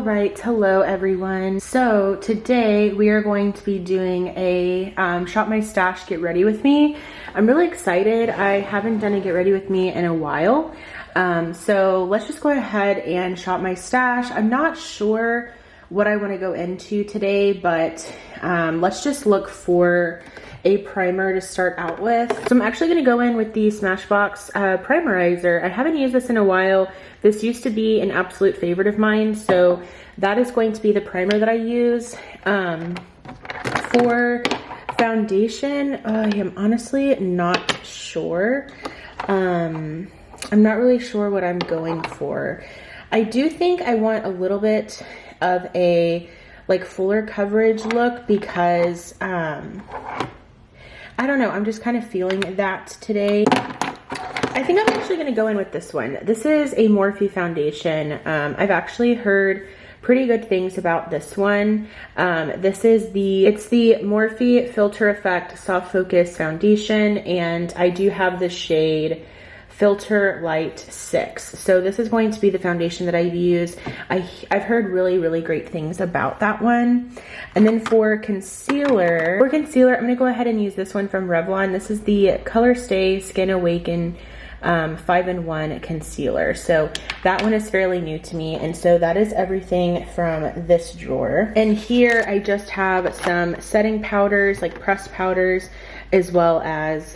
All right, hello everyone. So today we are going to be doing a shop my stash get ready with me. I'm really excited. I haven't done a get ready with me in a while. So let's just go ahead and shop my stash. I'm not sure what I want to go into today, but let's just look for a primer to start out with. So I'm actually going to go in with the Smashbox primerizer. I haven't used this in a while. This used to be an absolute favorite of mine, so that is going to be the primer that I use. For foundation, I am honestly not sure. I'm not really sure what I'm going for. I do think I want a little bit of a like fuller coverage look because I don't know, I'm just kind of feeling that today. I think I'm actually going to go in with this one. This is a Morphe foundation. I've actually heard pretty good things about this one. It's the Morphe Filter Effect Soft Focus Foundation, and I do have the shade Filter Light 6. So this is going to be the foundation that I use. I've heard really great things about that one. And then for concealer, I'm going to go ahead and use this one from Revlon. This is the Color Stay Skin Awaken 5-in-1 concealer. So that one is fairly new to me, and so that is everything from this drawer. And here I just have some setting powders, like pressed powders, as well as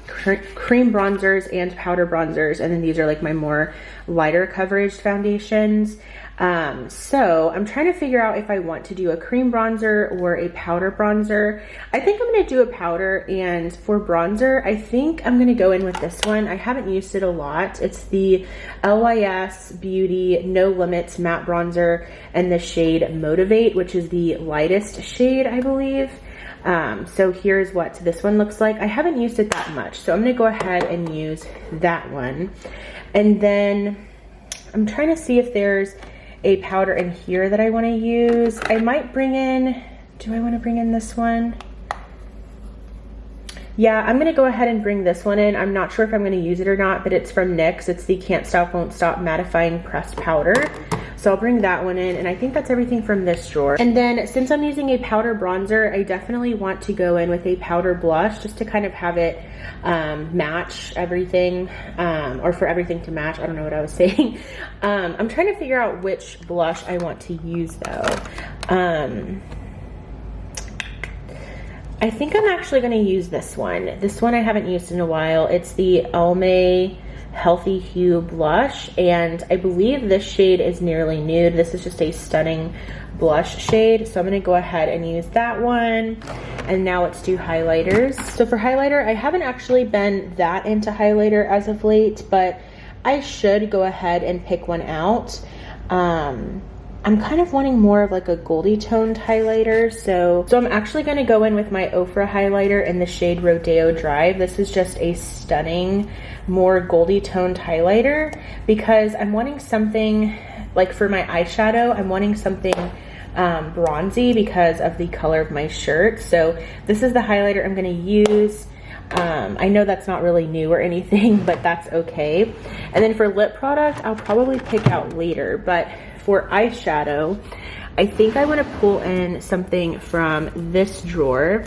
cream bronzers and powder bronzers, and then these are like my more lighter coverage foundations. So I'm trying to figure out if I want to do a cream bronzer or a powder bronzer. I think I'm going to do a powder, and for bronzer, I think I'm going to go in with this one. I haven't used it a lot. It's the LYS Beauty No Limits Matte Bronzer and the shade Motivate, which is the lightest shade, I believe. So here's what this one looks like. I haven't used it that much, so I'm going to go ahead and use that one. And then I'm trying to see if there's a powder in here that I want to use. I might bring in, do I want to bring in this one? Yeah, I'm going to go ahead and bring this one in. I'm not sure if I'm going to use it or not, but it's from NYX. It's the Can't Stop Won't Stop Mattifying Pressed Powder. So I'll bring that one in, and I think that's everything from this drawer. And then since I'm using a powder bronzer, I definitely want to go in with a powder blush just to kind of have it match everything, or for everything to match. I don't know what I was saying. I'm trying to figure out which blush I want to use though. I think I'm actually going to use this one. This one I haven't used in a while. It's the Almay Healthy Hue blush, and I believe this shade is Nearly Nude. This is just a stunning blush shade, so I'm going to go ahead and use that one. And now let's do highlighters. So for highlighter, I haven't actually been that into highlighter as of late, but I should go ahead and pick one out. I'm kind of wanting more of like a goldy toned highlighter, so I'm actually going to go in with my Ofra highlighter in the shade Rodeo Drive. This is just a stunning, more goldy toned highlighter because I'm wanting something like for my eyeshadow, I'm wanting something bronzy because of the color of my shirt. So this is the highlighter I'm going to use. I know that's not really new or anything, but that's okay. And then for lip product, I'll probably pick out later, but for eyeshadow, I think I want to pull in something from this drawer,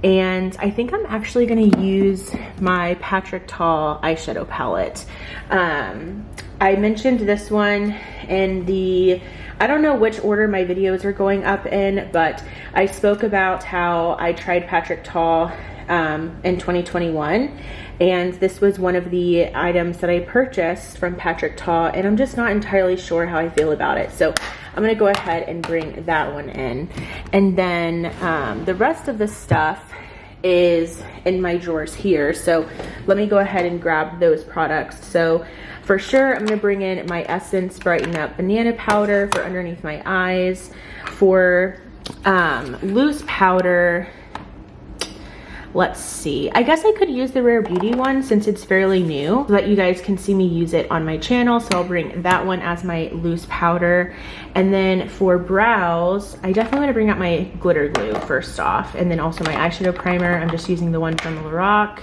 and I think I'm actually going to use my Patrick Ta eyeshadow palette. I mentioned this one in the, I don't know which order my videos are going up in, but I spoke about how I tried Patrick Ta in 2021, and this was one of the items that I purchased from Patrick Ta, and I'm just not entirely sure how I feel about it, so I'm gonna go ahead and bring that one in. And then the rest of the stuff is in my drawers here, so let me go ahead and grab those products. So for sure, I'm gonna bring in my Essence Brighten Up Banana Powder for underneath my eyes. For loose powder, let's see, I guess I could use the Rare Beauty one since it's fairly new so that you guys can see me use it on my channel. So I'll bring that one as my loose powder. And then for brows, I definitely want to bring out my glitter glue first off, and then also my eyeshadow primer. I'm just using the one from Lorac.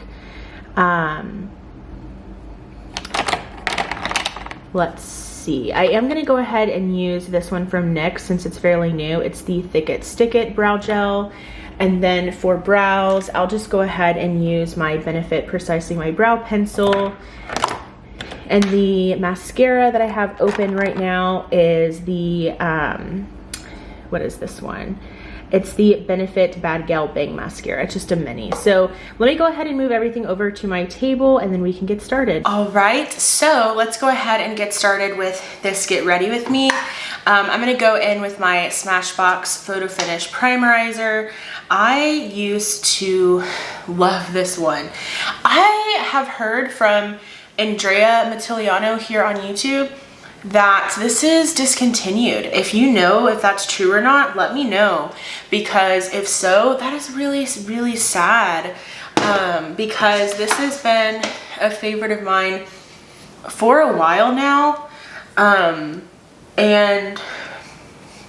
Let's see. I am gonna go ahead and use this one from NYX since it's fairly new. It's the Thick It Stick It Brow Gel. And then for brows, I'll just go ahead and use my Benefit Precisely My Brow Pencil. And the mascara that I have open right now is the, what is this one? It's the Benefit Bad Gal Bang Mascara. It's just a mini. So let me go ahead and move everything over to my table and then we can get started. All right, so let's go ahead and get started with this Get Ready With Me. I'm gonna go in with my Smashbox Photo Finish Primerizer. I used to love this one. I have heard from Andrea Mattiliano here on YouTube that this is discontinued. If you know if that's true or not, let me know, because if so, that is really, really sad, because this has been a favorite of mine for a while now, and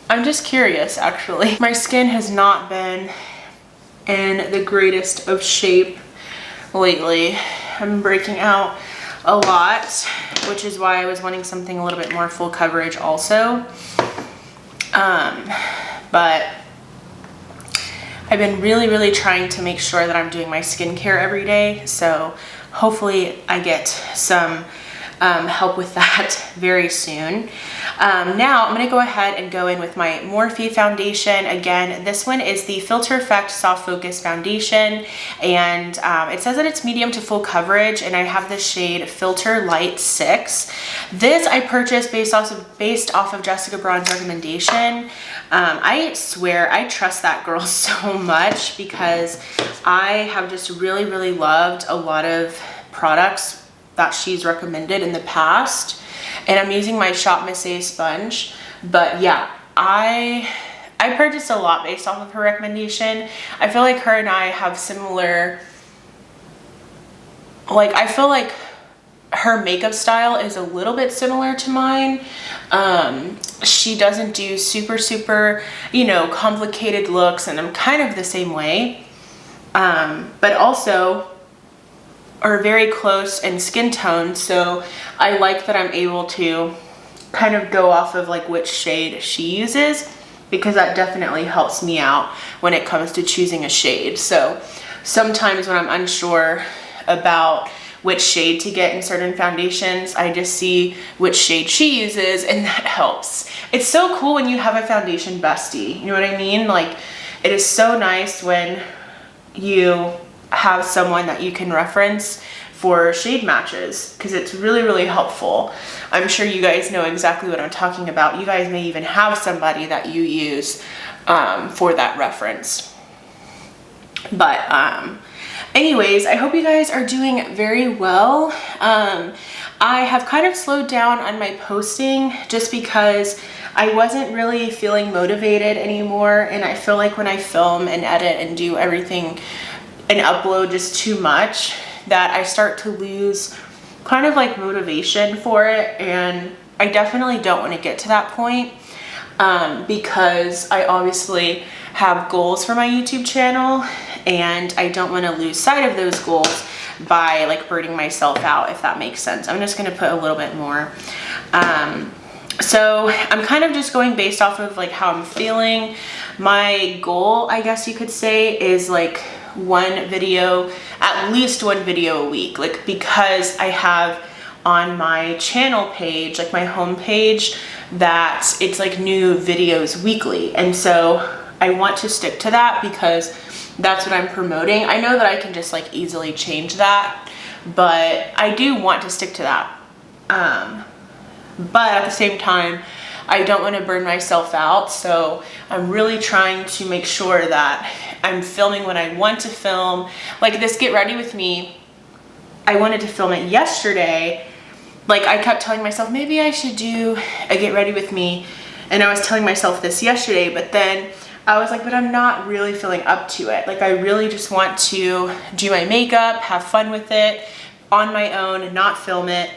I'm just curious, actually. My skin has not been in the greatest of shape lately. I'm breaking out a lot, which is why I was wanting something a little bit more full coverage also. But I've been really, really trying to make sure that I'm doing my skincare every day. So hopefully I get some help with that very soon. Now I'm gonna go ahead and go in with my Morphe foundation. Again, this one is the Filter Effect Soft Focus Foundation, and it says that it's medium to full coverage, and I have the shade Filter Light 6. This I purchased based off of Jessica Braun's recommendation. I swear I trust that girl so much because I have just really, really loved a lot of products that she's recommended in the past, and I'm using my Shop Miss A sponge. But yeah, I purchased a lot based off of her recommendation. I feel like her and I have similar, like, I feel like her makeup style is a little bit similar to mine. She doesn't do super, you know, complicated looks, and I'm kind of the same way, but also are very close in skin tone, so I like that I'm able to kind of go off of like which shade she uses, because that definitely helps me out when it comes to choosing a shade. So sometimes when I'm unsure about which shade to get in certain foundations, I just see which shade she uses, and that helps. It's so cool when you have a foundation bestie, you know what I mean? Like, it is so nice when you have someone that you can reference for shade matches, because it's really, really helpful. I'm sure you guys know exactly what I'm talking about. You guys may even have somebody that you use for that reference. But anyways, I hope you guys are doing very well. I have kind of slowed down on my posting just because I wasn't really feeling motivated anymore, and I feel like when I film and edit and do everything and upload just too much, that I start to lose kind of like motivation for it, and I definitely don't want to get to that point, because I obviously have goals for my YouTube channel, and I don't want to lose sight of those goals by like burning myself out, if that makes sense. I'm just going to put a little bit more. So I'm kind of just going based off of like how I'm feeling. My goal, I guess you could say, is like at least one video a week, like, because I have on my channel page, like my home page, that it's like new videos weekly, and so I want to stick to that because that's what I'm promoting. I know that I can just like easily change that, but I do want to stick to that. But at the same time, I don't want to burn myself out, so I'm really trying to make sure that I'm filming when I want to film. Like this Get Ready With Me, I wanted to film it yesterday. Like, I kept telling myself maybe I should do a Get Ready With Me, and I was telling myself this yesterday, but then I was like, but I'm not really feeling up to it. Like, I really just want to do my makeup, have fun with it on my own and not film it.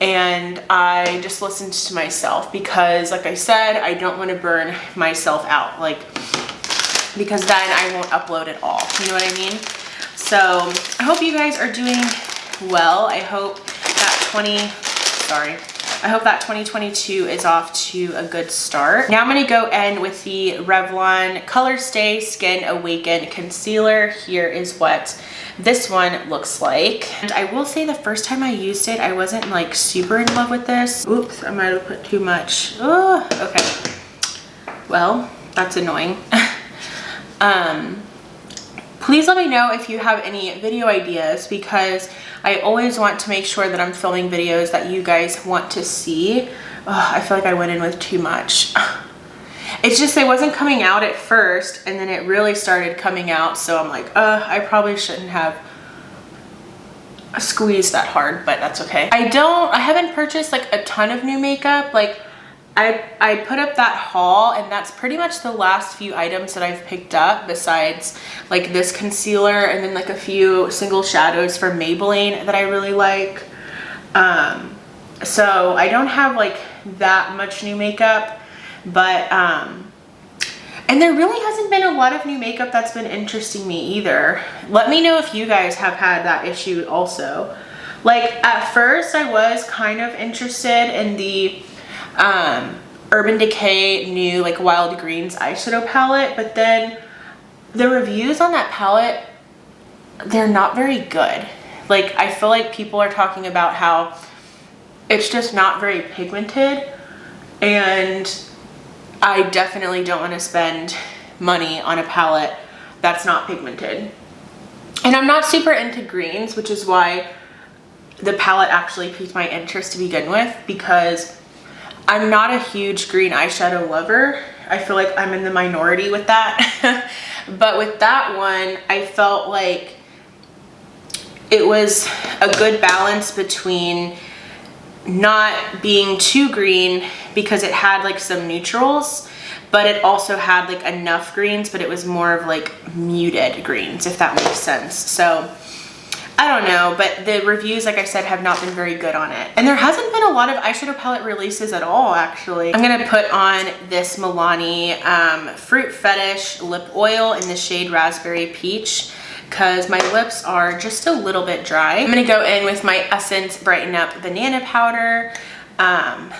And I just listened to myself because, like I said, I don't want to burn myself out, like, because then I won't upload at all. You know what I mean? So I hope you guys are doing well. I hope that I hope that 2022 is off to a good start. Now I'm gonna go in with the Revlon Color Stay Skin Awaken Concealer. Here is what this one looks like. And I will say the first time I used it, I wasn't like super in love with this. Oops, I might have put too much. Oh, okay. Well, that's annoying. Please let me know if you have any video ideas, because I always want to make sure that I'm filming videos that you guys want to see. I feel like I went in with too much. It's just, it wasn't coming out at first, and then it really started coming out, so I'm like, I probably shouldn't have squeezed that hard, but that's okay. I haven't purchased like a ton of new makeup. Like I put up that haul, and that's pretty much the last few items that I've picked up, besides like this concealer and then like a few single shadows from Maybelline that I really like. So I don't have like that much new makeup, but and there really hasn't been a lot of new makeup that's been interesting me either. Let me know if you guys have had that issue also. Like at first I was kind of interested in the Urban Decay new like Wild Greens eyeshadow palette, but then the reviews on that palette, they're not very good. Like I feel like people are talking about how it's just not very pigmented, and I definitely don't want to spend money on a palette that's not pigmented. And I'm not super into greens, which is why the palette actually piqued my interest to begin with, because I'm not a huge green eyeshadow lover. I feel like I'm in the minority with that. But with that one, I felt like it was a good balance between not being too green, because it had like some neutrals, but it also had like enough greens, but it was more of like muted greens, if that makes sense. So I don't know, but the reviews, like I said, have not been very good on it. And there hasn't been a lot of eyeshadow palette releases at all, actually. I'm gonna put on this Milani Fruit Fetish lip oil in the shade Raspberry Peach, because my lips are just a little bit dry. I'm gonna go in with my Essence Brighten Up Banana Powder.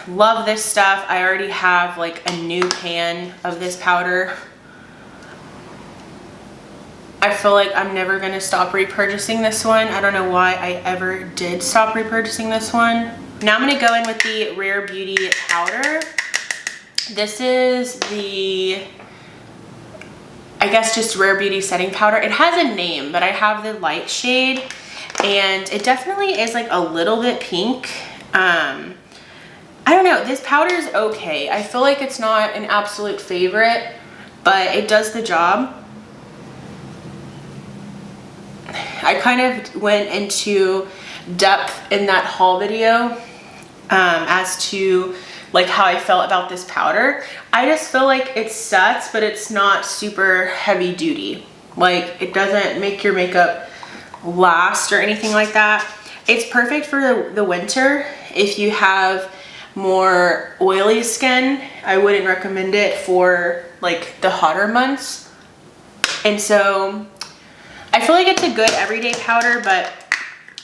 Love this stuff. I already have like a new pan of this powder. I feel like I'm never gonna stop repurchasing this one. I don't know why I ever did stop repurchasing this one. Now I'm gonna go in with the Rare Beauty powder. This is the, I guess, just Rare Beauty setting powder. It has a name, but I have the light shade, and it definitely is like a little bit pink. I don't know, this powder is okay. I feel like it's not an absolute favorite, but it does the job. I kind of went into depth in that haul video as to like how I felt about this powder. I just feel like it sets, but it's not super heavy duty. Like it doesn't make your makeup last or anything like that. It's perfect for the winter. If you have more oily skin, I wouldn't recommend it for like the hotter months. And so I feel like it's a good everyday powder, but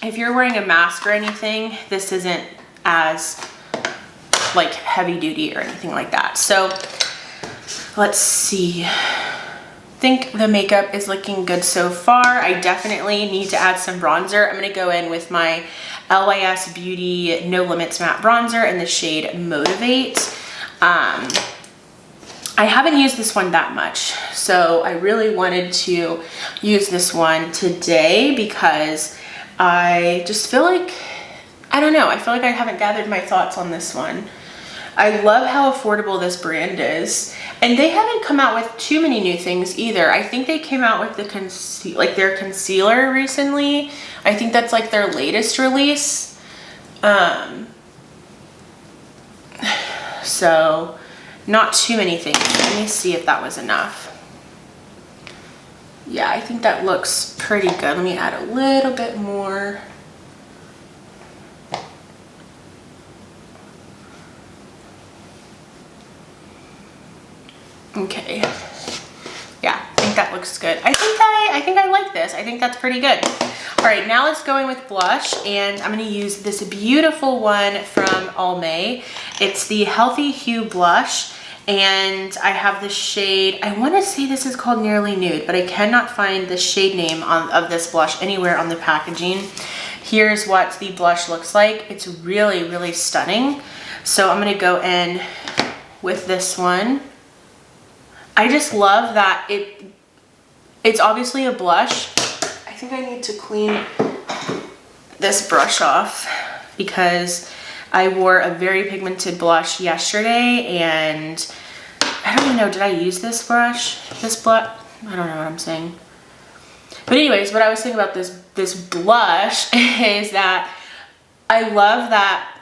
if you're wearing a mask or anything, this isn't as like heavy duty or anything like that. So let's see. I think the makeup is looking good so far. I definitely need to add some bronzer. I'm gonna go in with my LYS Beauty No Limits Matte Bronzer in the shade Motivate. I haven't used this one that much, so I really wanted to use this one today because I just feel like, I don't know, I feel like I haven't gathered my thoughts on this one. I love how affordable this brand is, and they haven't come out with too many new things either. I think they came out with the their concealer recently. I think that's like their latest release. So not too many things. Let me see if that was enough. Yeah, I think that looks pretty good. Let me add a little bit more. Okay. Yeah, I think that looks good. I think I like this. I think that's pretty good. All right, now let's go in with blush, and I'm gonna use this beautiful one from Almay. It's the Healthy Hue blush, and I have the shade, I wanna say this is called Nearly Nude, but I cannot find the shade name of this blush anywhere on the packaging. Here's what the blush looks like. It's really, really stunning. So I'm gonna go in with this one. I just love that it's obviously a blush. I think I need to clean this brush off because I wore a very pigmented blush yesterday, and I don't even know, did I use this brush? This blush? I don't know what I'm saying. But anyways, what I was saying about this blush is that I love that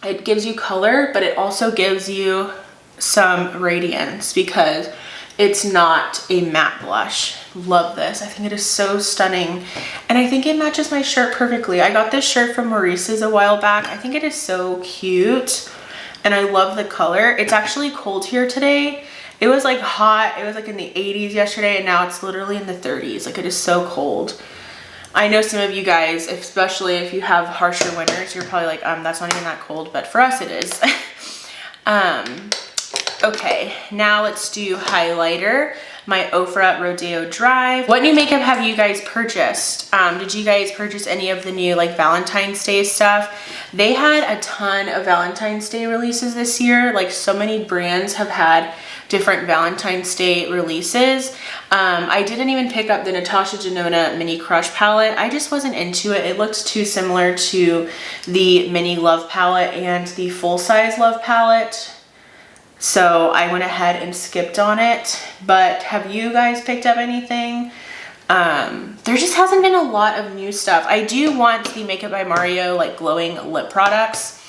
it gives you color, but it also gives you some radiance because it's not a matte blush. Love this. I think it is so stunning. And I think it matches my shirt perfectly. I got this shirt from Maurice's a while back. I think it is so cute. And I love the color. It's actually cold here today. It was like hot. It was like in the 80s yesterday, and now it's literally in the 30s. Like, it is so cold. I know some of you guys, especially if you have harsher winters, you're probably like, that's not even that cold, but for us it is. Okay, now let's do highlighter. My Ofra Rodeo Drive. What new makeup have you guys purchased? Did you guys purchase any of the new like Valentine's Day stuff? They had a ton of Valentine's Day releases this year. Like, so many brands have had different Valentine's Day releases. I didn't even pick up the Natasha Denona Mini Crush palette. I just wasn't into it. It looked too similar to the Mini Love palette and the Full Size Love palette. So I went ahead and skipped on it. But have you guys picked up anything? There just hasn't been a lot of new stuff. I do want the Makeup by Mario like glowing lip products,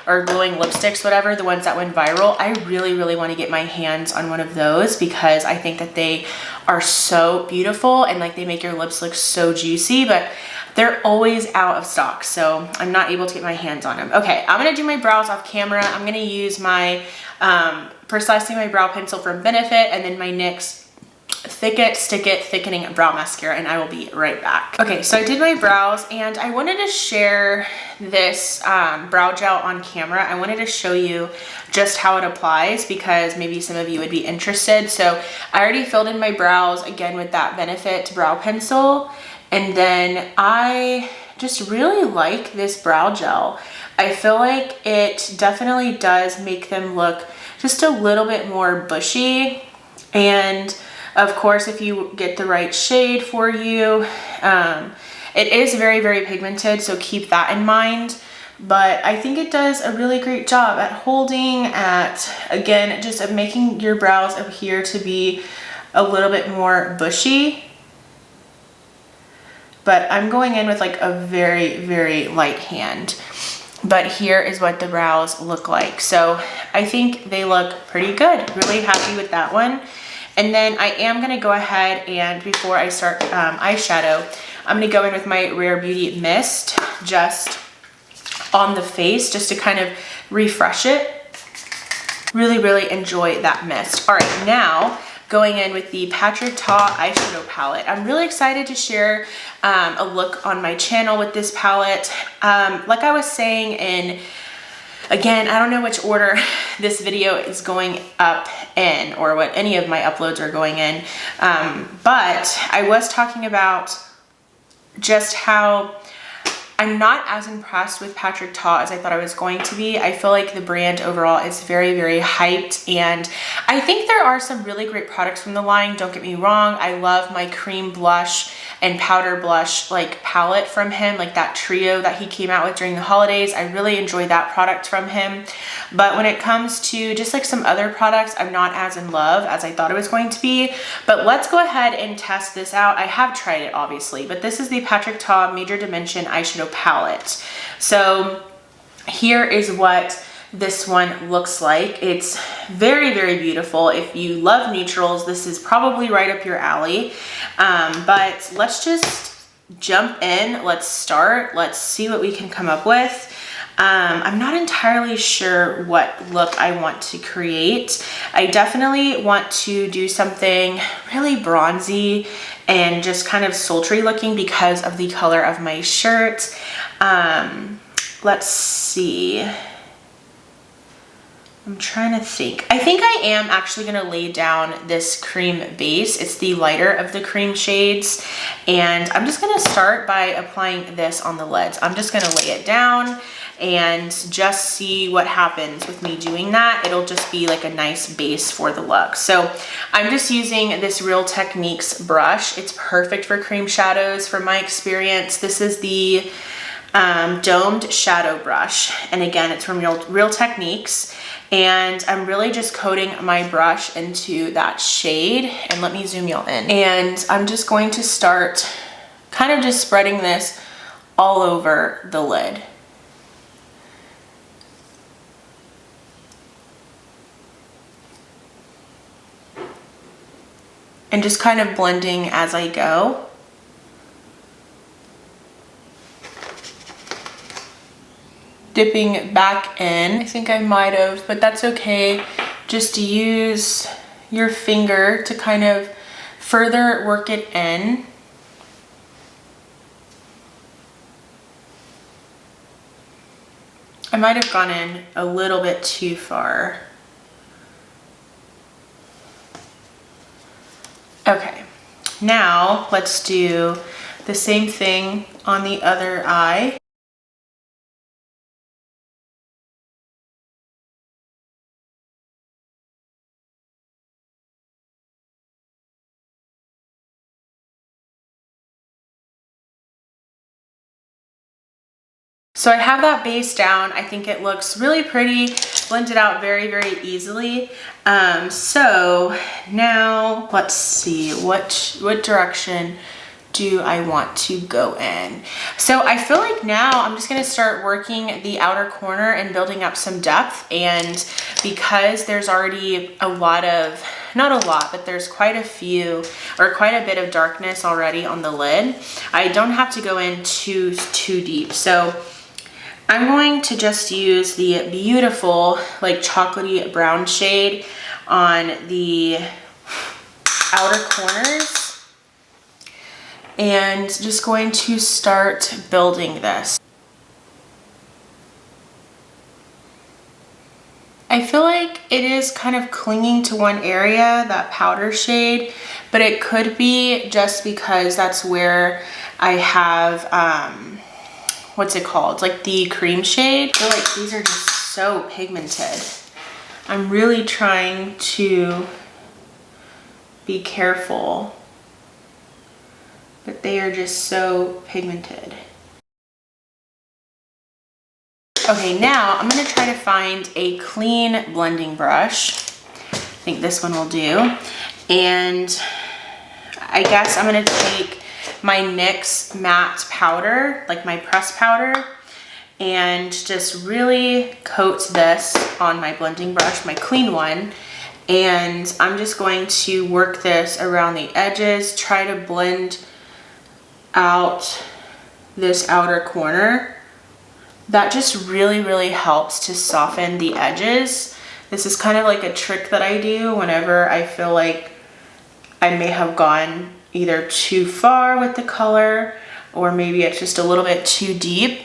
or glowing lipsticks, whatever, the ones that went viral. I really, really want to get my hands on one of those because I think that they are so beautiful and like they make your lips look so juicy, but they're always out of stock, so I'm not able to get my hands on them. Okay, I'm gonna do my brows off camera. I'm gonna use my Precisely My Brow Pencil from Benefit, and then my NYX Thick It, Stick It Thickening Brow Mascara, and I will be right back. Okay, so I did my brows, and I wanted to share this brow gel on camera. I wanted to show you just how it applies because maybe some of you would be interested. So I already filled in my brows again with that Benefit brow pencil, and then I just really like this brow gel. I feel like it definitely does make them look just a little bit more bushy, and of course, if you get the right shade for you, it is very, very pigmented, so keep that in mind. But I think it does a really great job at holding, at, again, just at making your brows appear to be a little bit more bushy. But I'm going in with like a very, very light hand. But here is what the brows look like. So I think they look pretty good. Really happy with that one. And then I am gonna go ahead and before I start eyeshadow, I'm gonna go in with my Rare Beauty Mist just on the face, just to kind of refresh it. Really, really enjoy that mist. All right, now going in with the Patrick Ta eyeshadow palette. I'm really excited to share a look on my channel with this palette. Like I was saying in, again, I don't know which order this video is going up in or what any of my uploads are going in, but I was talking about just how I'm not as impressed with Patrick Ta as I thought I was going to be. I feel like the brand overall is very, very hyped, and I think there are some really great products from the line. Don't get me wrong. I love my cream blush and powder blush like palette from him, like that trio that he came out with during the holidays. I really enjoy that product from him. But when it comes to just like some other products, I'm not as in love as I thought it was going to be. But let's go ahead and test this out. I have tried it obviously, but this is the Patrick Ta Major Dimension eyeshadow palette. So here is what this one looks like. It's very, very beautiful. If you love neutrals, this is probably right up your alley. But let's just jump in. Let's start. Let's see what we can come up with. I'm not entirely sure what look I want to create. I definitely want to do something really bronzy and just kind of sultry looking because of the color of my shirt. Let's see. I'm trying to think. I think I am actually gonna lay down this cream base. It's the lighter of the cream shades. And I'm just gonna start by applying this on the lids. I'm just gonna lay it down and just see what happens with me doing that. It'll just be like a nice base for the look. So I'm just using this Real Techniques brush. It's perfect for cream shadows from my experience. This is the domed shadow brush. And again, it's from Real Techniques. And I'm really just coating my brush into that shade. And let me zoom y'all in. And I'm just going to start kind of just spreading this all over the lid. And just kind of blending as I go. Dipping back in. I think I might have, but that's okay. Just to use your finger to kind of further work it in. I might have gone in a little bit too far. Okay, now let's do the same thing on the other eye. So I have that base down. I think it looks really pretty, blended out very, very easily. So now let's see, what direction do I want to go in? So I feel like now I'm just gonna start working the outer corner and building up some depth. And because there's already a lot of, not a lot, but there's quite a few or quite a bit of darkness already on the lid, I don't have to go in too deep. So I'm going to just use the beautiful like chocolatey brown shade on the outer corners and just going to start building this. I feel like it is kind of clinging to one area, that powder shade, but it could be just because that's where I have what's it called? Like the cream shade. I feel like these are just so pigmented. I'm really trying to be careful, but they are just so pigmented. Okay, now I'm gonna try to find a clean blending brush. I think this one will do. And I guess I'm gonna take my NYX matte powder, like my pressed powder, and just really coat this on my blending brush, my clean one. And I'm just going to work this around the edges, try to blend out this outer corner. That just really, really helps to soften the edges. This is kind of like a trick that I do whenever I feel like I may have gone either too far with the color or maybe it's just a little bit too deep.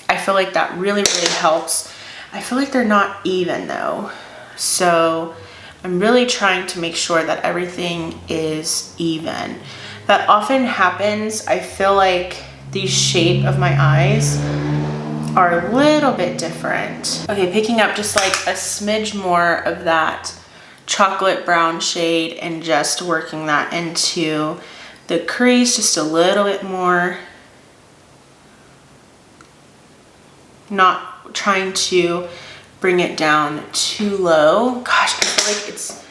I feel like that really, really helps. I feel like they're not even though. So I'm really trying to make sure that everything is even. That often happens. I feel like the shape of my eyes are a little bit different. Okay, picking up just like a smidge more of that chocolate brown shade and just working that into the crease just a little bit more. Not trying to bring it down too low. Gosh, I feel like it's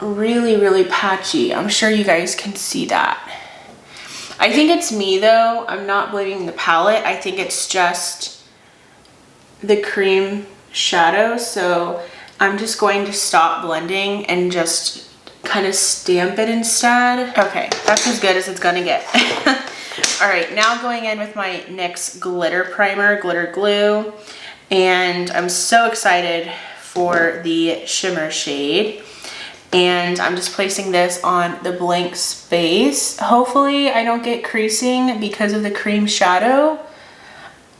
really, really patchy. I'm sure you guys can see that. I think it's me though. I'm not blaming the palette. I think it's just the cream shadow. So I'm just going to stop blending and just kind of stamp it instead. Okay, that's as good as it's gonna get. All right, now going in with my NYX glitter primer, glitter glue, and I'm so excited for the shimmer shade. And I'm just placing this on the blank space. Hopefully I don't get creasing because of the cream shadow.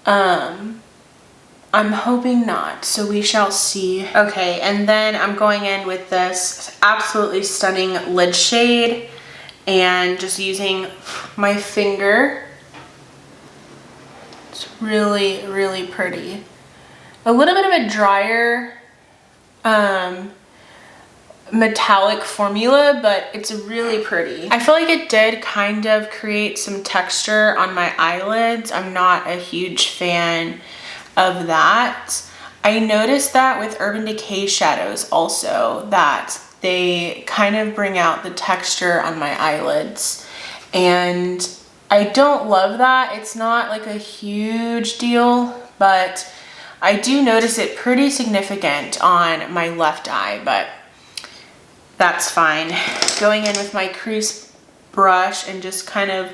I'm hoping not, so we shall see. Okay, and then I'm going in with this absolutely stunning lid shade and just using my finger. It's really, really pretty. A little bit of a drier, metallic formula, but it's really pretty. I feel like it did kind of create some texture on my eyelids. I'm not a huge fan of that. I noticed that with Urban Decay shadows also, that they kind of bring out the texture on my eyelids, and I don't love that. It's not like a huge deal, but I do notice it pretty significant on my left eye, but that's fine. Going in with my crease brush and just kind of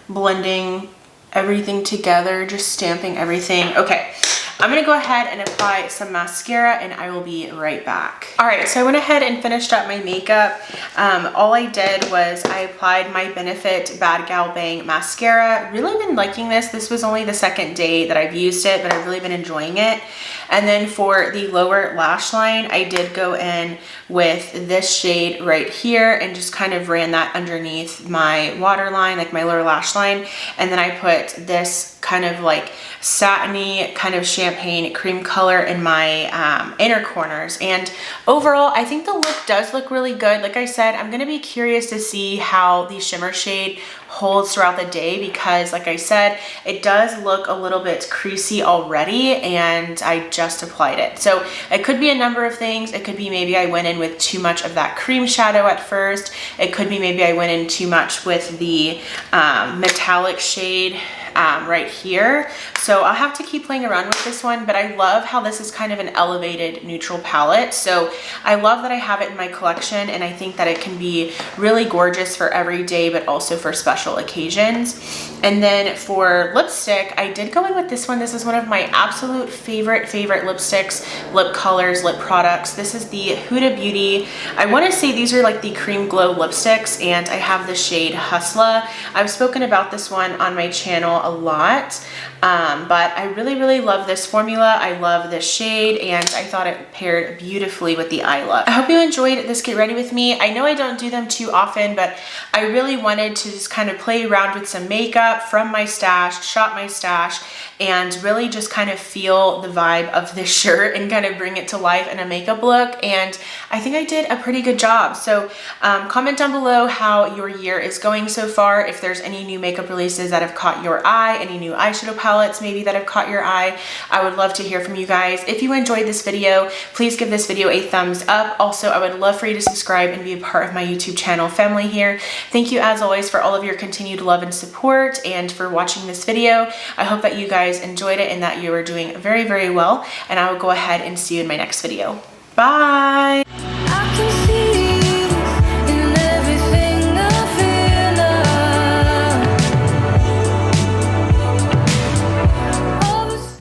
blending everything together, just stamping everything. Okay, I'm gonna go ahead and apply some mascara and I will be right back. All right, so I went ahead and finished up my makeup. All I did was I applied my Benefit Bad Gal Bang mascara. Really been liking this. This was only the second day that I've used it, but I've really been enjoying it. And then for the lower lash line, I did go in with this shade right here and just kind of ran that underneath my waterline, like my lower lash line. And then I put this kind of like satiny kind of champagne cream color in my inner corners. And overall, I think the look does look really good. Like I said, I'm gonna be curious to see how the shimmer shade holds throughout the day, because like I said, it does look a little bit creasy already and I just applied it. So it could be a number of things. It could be maybe I went in with too much of that cream shadow at first. It could be maybe I went in too much with the metallic shade right here. So I'll have to keep playing around with this one, but I love how this is kind of an elevated neutral palette. So I love that I have it in my collection, and I think that it can be really gorgeous for every day, but also for special occasions. And then for lipstick, I did go in with this one. This is one of my absolute favorite lipsticks, lip colors, lip products. This is the Huda Beauty. I want to say these are like the cream glow lipsticks, and I have the shade Hustla. I've spoken about this one on my channel a lot, but I really love this formula. I love this shade, and I thought it paired beautifully with the eye look. I hope you enjoyed this Get Ready With Me. I know I don't do them too often, but I really wanted to just kind of play around with some makeup from my stash, shop my stash, and really just kind of feel the vibe of this shirt and kind of bring it to life in a makeup look. And I think I did a pretty good job. So comment down below how your year is going so far. If there's any new makeup releases that have caught your eye, any new eyeshadow palettes maybe that have caught your eye, I would love to hear from you guys. If you enjoyed this video, please give this video a thumbs up. Also, I would love for you to subscribe and be a part of my YouTube channel family here. Thank you as always for all of your continued love and support, and for watching this video. I hope that you guys enjoyed it and that you are doing very well, and I will go ahead and see you in my next video. Bye!